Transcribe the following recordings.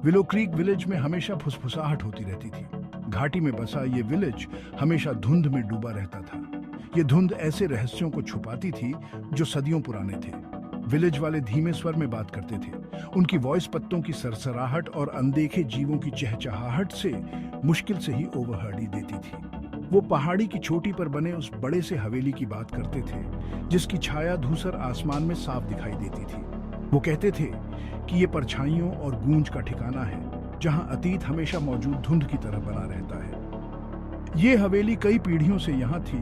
Willow creek village में हमेशा फुसफुसाहट होती रहती थी। घाटी में बसा ये विलेज हमेशा धुंध में डूबा रहता था। ये धुंध ऐसे रहस्यों को छुपाती थी जो सदियों पुराने थे। विलेज वाले धीमे स्वर में बात करते थे। उनकी वॉइस पत्तों की सरसराहट और अनदेखे जीवों की चहचहाहट से मुश्किल से ही ओवरहर्ड ही देती थी। वो पहाड़ी की चोटी पर बने उस बड़े से हवेली की बात करते थे जिसकी छाया धूसर आसमान में साफ दिखाई देती थी। वो कहते थे कि ये परछाइयों और गूंज का ठिकाना है जहां अतीत हमेशा मौजूद धुंध की तरह बना रहता है। ये हवेली कई पीढ़ियों से यहाँ थी,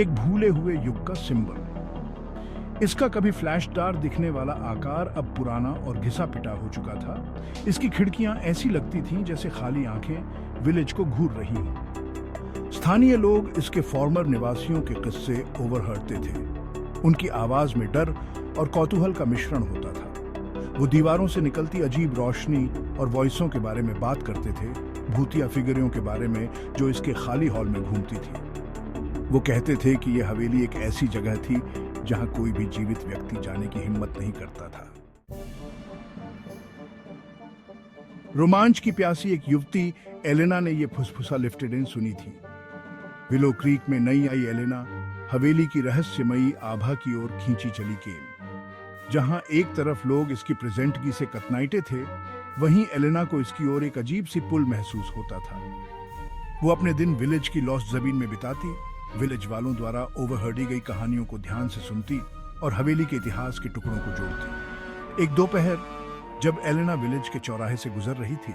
एक भूले हुए युग का सिंबल। इसका कभी फ्लैशदार दिखने वाला आकार अब पुराना और घिसा पिटा हो चुका था। इसकी खिड़कियां ऐसी लगती थीं जैसे खाली आंखें विलेज को घूर रही हों। स्थानीय लोग इसके फॉर्मर निवासियों के किस्से ओवरहर्डते थे। उनकी आवाज में डर और कौतूहल का मिश्रण होता था। वो दीवारों से निकलती अजीब रोशनी और वॉइसों के बारे में बात करते थे, भूतिया फिगरियों के बारे में जो इसके खाली हॉल में घूमती थी। वो कहते थे कि यह हवेली एक ऐसी जगह थी जहां कोई भी जीवित व्यक्ति जाने की हिम्मत नहीं करता था। रोमांच की प्यासी एक युवती एलेना ने यह फुसफुसा लिफ्टेड इन सुनी थी। विलो क्रीक में नई आई एलेना हवेली की रहस्यमयी आभा की ओर खींची चली गेम। जहां एक तरफ लोग इसकी प्रेजेंटगी से कतनाइटे थे, वहीं एलेना को इसकी ओर एक अजीब सी पुल महसूस होता था। वो अपने दिन विलेज की लॉस्ट जमीन में बिताती, विलेज वालों द्वारा ओवरहर्डी गई कहानियों को ध्यान से सुनती और हवेली के इतिहास के टुकड़ों को जोड़ती। एक दोपहर जब एलेना विलेज के चौराहे से गुजर रही थी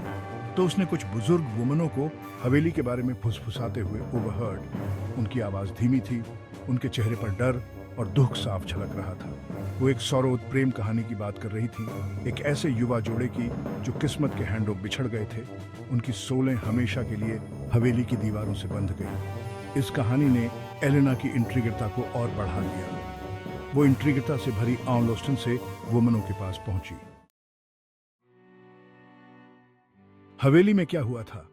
तो उसने कुछ बुजुर्ग वुमनों को हवेली के बारे में फुसफुसाते हुए ओवरहर्ड। उनकी आवाज धीमी थी, उनके चेहरे पर डर और दुख साफ झलक रहा था। वो एक सौरोद प्रेम कहानी की बात कर रही थी, एक ऐसे युवा जोड़े की जो किस्मत के हैंडों बिछड़ गए थे। उनकी सोलें हमेशा के लिए हवेली की दीवारों से बंध गई। इस कहानी ने एलेना की इंट्रिगता को और बढ़ा दिया। वो इंट्रिगता से भरी आंलोस्टन से वुमनों के पास पहुंची। हवेली में क्या हुआ था?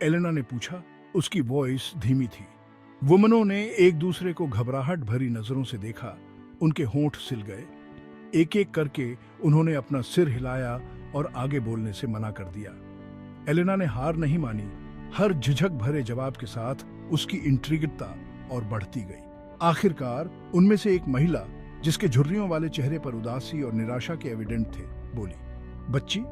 एलेना ने पूछा। उसकी वॉइस धीमी थी। वुमनों ने एक दूसरे को घबराहट भरी नजरों से देखा। उनके होंठ सिल गए। एक एक करके उन्होंने अपना सिर हिलाया और आगे बोलने से मना कर दिया। एलेना ने हार नहीं मानी। हर झिझक भरे जवाब के साथ उसकी इंट्रिगता और बढ़ती गई। आखिरकार उनमें से एक महिला, जिसके झुर्रियों वाले चेहरे पर उदासी और निराशा के एविडेंट थे, बोली, बच्ची,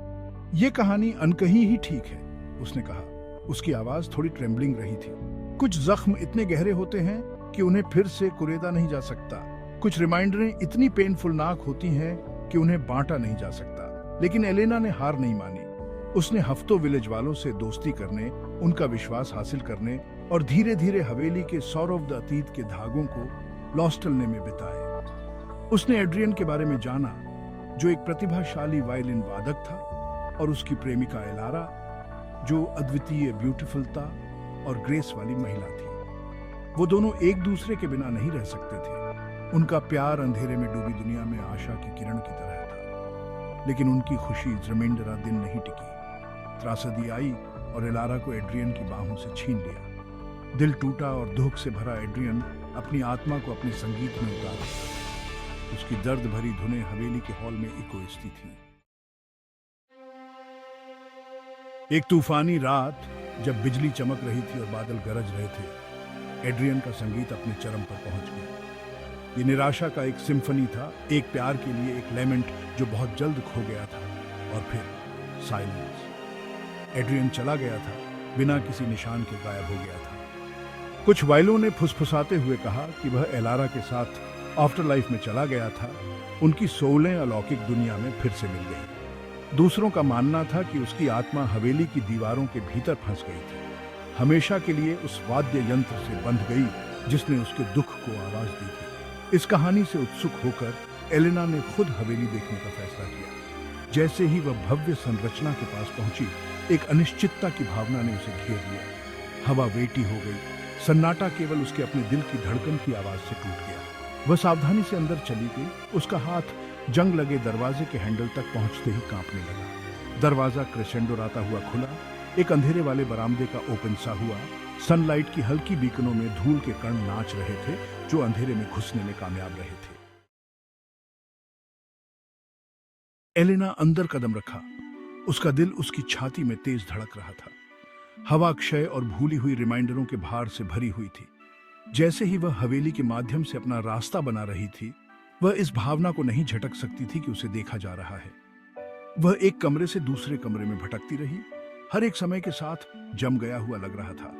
ये कहानी अनकही ही ठीक है, उसने कहा। उसकी आवाज थोड़ी ट्रेम्बलिंग रही थी। कुछ जख्म इतने गहरे होते हैं कि उन्हें फिर से कुरेदा नहीं जा सकता। कुछ रिमाइंडरें इतनी पेनफुलनाक होती हैं कि उन्हें बांटा नहीं जा सकता। लेकिन एलेना ने हार नहीं मानी। उसने हफ्तों विलेज वालों से दोस्ती करने, उनका विश्वास हासिल करने और धीरे धीरे हवेली के सौरव्य अतीत के धागों को लॉस्टलने में बिताए। उसने एड्रियन के बारे में जाना, जो एक प्रतिभाशाली वायलिन वादक था, और उसकी प्रेमिका एलारा, जो अद्वितीय ब्यूटीफुलता और ग्रेस वाली महिला थी। वो दोनों एक दूसरे के बिना नहीं रह सकते थे। उनका प्यार अंधेरे में डूबी दुनिया में आशा की किरण की तरह था। लेकिन उनकी खुशी जमींदरा दिन नहीं टिकी। त्रासदी आई और एलारा को एड्रियन की बाहों से छीन लिया। दिल टूटा और दुख से भरा एड्रियन अपनी आत्मा को अपने संगीत में उतारा। उसकी दर्द भरी धुनें हवेली के हॉल में इकोस्ती थी। एक तूफानी रात जब बिजली चमक रही थी और बादल गरज रहे थे, एड्रियन का संगीत अपने चरम पर पहुंच गया। ये निराशा का एक सिम्फनी था, एक प्यार के लिए एक लेमेंट जो बहुत जल्द खो गया था। और फिर साइलेंस। एड्रियन चला गया था, बिना किसी निशान के गायब हो गया था। कुछ वायलों ने फुसफुसाते हुए कहा कि वह एलारा के साथ आफ्टर लाइफ में चला गया था। उनकी सोलें अलौकिक दुनिया में फिर से मिल गई। दूसरों का मानना था कि उसकी आत्मा हवेली की दीवारों के भीतर फंस गई थी, हमेशा के लिए उस वाद्य यंत्र से बंध गई जिसने उसके दुख को आवाज दी थी। इस कहानी से उत्सुक होकर एलेना ने खुद हवेली देखने का फैसला किया। जैसे ही वह भव्य संरचना के पास पहुंची, एक अनिश्चितता की भावना ने उसे घेर लिया। हवा वेटी हो गई। सन्नाटा केवल उसके अपने दिल की धड़कन की आवाज से टूट गया। वह सावधानी से अंदर चली गई। उसका हाथ जंग लगे दरवाजे के हैंडल तक पहुंचते ही कांपने लगा। दरवाजा क्रेसेंडो राता हुआ खुला। एक अंधेरे वाले बरामदे का ओपन सा हुआ। सनलाइट की हल्की बीकनों में धूल के कण नाच रहे थे, जो अंधेरे में घुसने में कामयाब रहे थे। एलेना अंदर कदम रखा। उसका दिल उसकी छाती में तेज धड़क रहा था। हवा क्षय और भूली हुई रिमाइंडरों के भार से भरी हुई थी। जैसे ही वह हवेली के माध्यम से अपना रास्ता बना रही थी, वह इस भावना को नहीं झटक सकती थी कि उसे देखा जा रहा है। वह एक कमरे से दूसरे कमरे में भटकती रही, हर एक समय के साथ जम गया हुआ लग रहा था,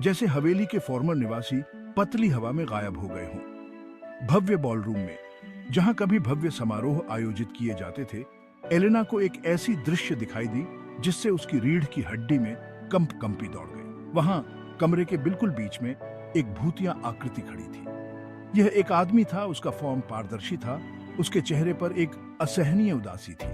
जैसे हवेली के फॉर्मर निवासी पतली हवा में गायब हो गए हों। भव्य बॉलरूम में, जहां कभी भव्य समारोह आयोजित किए जाते थे, एलेना को एक ऐसी दृश्य दिखाई दी जिससे उसकी रीढ़ की हड्डी में कंपी दौड़ गई। वहां कमरे के बिल्कुल बीच में एक भूतिया आकृति खड़ी थी। यह एक आदमी था, उसका फॉर्म पारदर्शी था, उसके चेहरे पर एक असहनीय उदासी थी।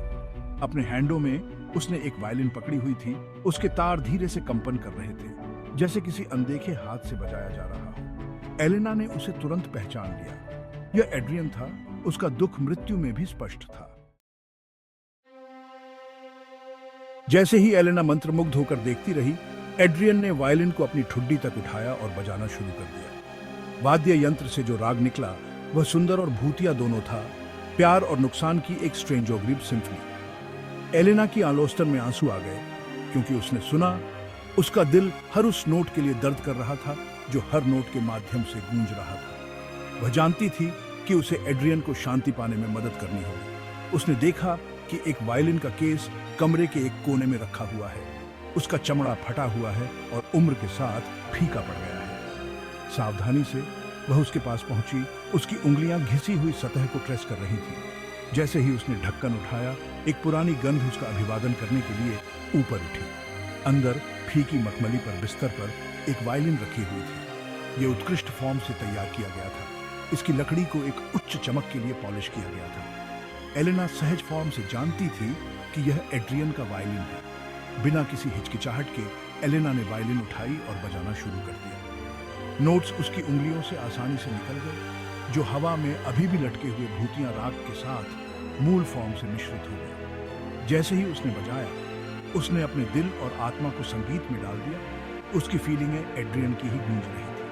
अपने हैंडों में उसने एक वायलिन पकड़ी हुई थी, उसके तार धीरे से कंपन कर रहे थे, जैसे किसी अनदेखे हाथ से बजाया जा रहा हो। एलेना ने उसे तुरंत पहचान लिया। यह एड्रियन था, उसका दुख मृत्यु में भी स्पष्ट था। जैसे ही एलेना मंत्रमुग्ध होकर देखती रही, एड्रियन ने वायलिन को अपनी ठुड्डी तक उठाया और बजाना शुरू कर दिया। वाद्य यंत्र से जो राग निकला वह सुंदर और भूतिया दोनों था, प्यार और नुकसान की एक स्ट्रेंजोग्रीव सिम्फनी। एलेना की आलोचना में आंसू आ गए, क्योंकि उसने सुना, उसका दिल हर उस नोट के लिए दर्द कर रहा था जो हर नोट के माध्यम से गूंज रहा था। वह जानती थी कि उसे एड्रियन को शांति पाने में मदद करनी होगी। उसने देखा कि एक वायलिन का केस कमरे के एक कोने में रखा हुआ है। उसका चमड़ा फटा हुआ है और उम्र के साथ फीका पड़ गया है। सावधानी से वह उसके पास पहुंची, उसकी उंगलियां घिसी हुई सतह को ट्रेस कर रही थी। जैसे ही उसने ढक्कन उठाया, एक पुरानी गंध उसका अभिवादन करने के लिए ऊपर उठी। अंदर फीकी मखमली पर बिस्तर पर एक वायलिन रखी हुई थी। यह उत्कृष्ट फॉर्म से तैयार किया गया था। इसकी लकड़ी को एक उच्च चमक के लिए पॉलिश किया गया था। एलेना सहज फॉर्म से जानती थी कि यह एड्रियन का वायलिन है। बिना किसी हिचकिचाहट के एलेना ने वायलिन उठाई और बजाना शुरू कर दिया। नोट्स उसकी उंगलियों से आसानी से निकल गए, जो हवा में अभी भी लटके हुए भूतिया राग के साथ मूल फॉर्म से मिश्रित हो गए। जैसे ही उसने बजाया, उसने अपने दिल और आत्मा को संगीत में डाल दिया। उसकी फीलिंगें एड्रियन की ही गूंज रही थी।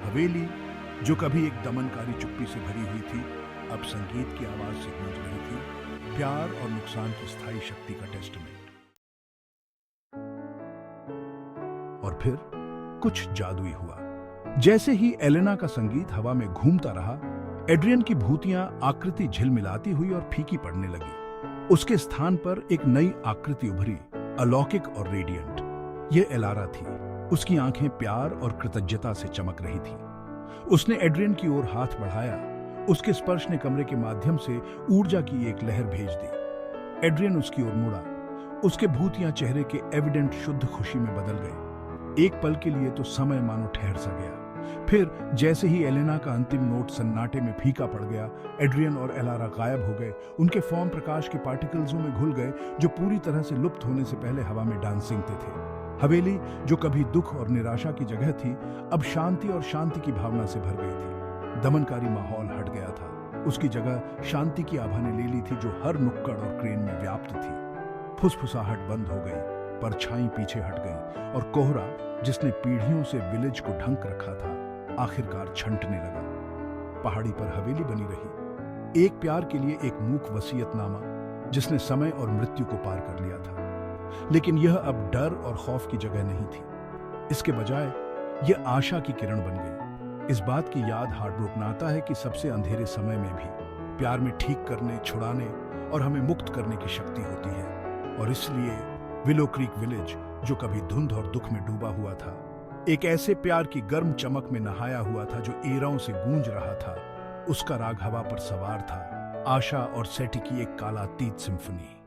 हवेली, जो कभी एक दमनकारी चुप्पी से भरी हुई थी, अब संगीत की आवाज से गूंज रही थी, प्यार और नुकसान की स्थायी शक्ति का टेस्टमेंट। और फिर कुछ जादुई हुआ। जैसे ही एलेना का संगीत हवा में घूमता रहा, एड्रियन की भूतियां आकृति झिलमिलाती हुई और फीकी पड़ने लगी। उसके स्थान पर एक नई आकृति उभरी, अलौकिक और रेडिएंट। यह एलारा थी। उसकी आंखें प्यार और कृतज्ञता से चमक रही थी। उसने एड्रियन की ओर हाथ बढ़ाया। उसके स्पर्श ने कमरे के माध्यम से ऊर्जा की एक लहर भेज दी। एड्रियन उसकी ओर मुड़ा। उसके भूतिया चेहरे के एविडेंट शुद्ध खुशी में बदल गए। एक पल के लिए तो समय मानो ठहर सा गया। फिर जैसे ही एलेना का अंतिम नोट सन्नाटे में फीका पड़ गया, एड्रियन और एलारा गायब हो गए। उनके फॉर्म प्रकाश के पार्टिकल्सों में घुल गए, जो पूरी तरह से लुप्त होने से पहले हवा में डांसिंगते थे। हवेली, जो कभी दुख और निराशा की जगह थी, अब शांति और शांति की भावना से भर गई थी। दमनकारी माहौल हट गया था। उसकी जगह शांति की आभा ने ले ली थी, जो हर नुक्कड़ और क्रेन में व्याप्त थी। फुसफुसाहट बंद हो गई, परछाई पीछे हट गई, और कोहरा, जिसने पीढ़ियों से विलेज को ढंक रखा था, आखिरकार छंटने लगा। पहाड़ी पर हवेली बनी रही, एक प्यार के लिए एक मूक वसीयतनामा, जिसने समय और मृत्यु को पार कर लिया था। लेकिन यह अब डर और खौफ की जगह नहीं थी। इसके बजाय यह आशा की किरण बन गई। इस बात की याद हार्ट ब्रोकनाता है कि सबसे अंधेरे समय में भी प्यार में ठीक करने, छुड़ाने और हमें मुक्त करने की शक्ति होती है। और इसलिए विलो क्रीक विलेज, जो कभी धुंध और दुख में डूबा हुआ था, एक ऐसे प्यार की गर्म चमक में नहाया हुआ था जो एराओं से गूंज रहा था। उसका राग हवा पर सवार था, आशा और सेठी की एक कालातीत सिम्फनी।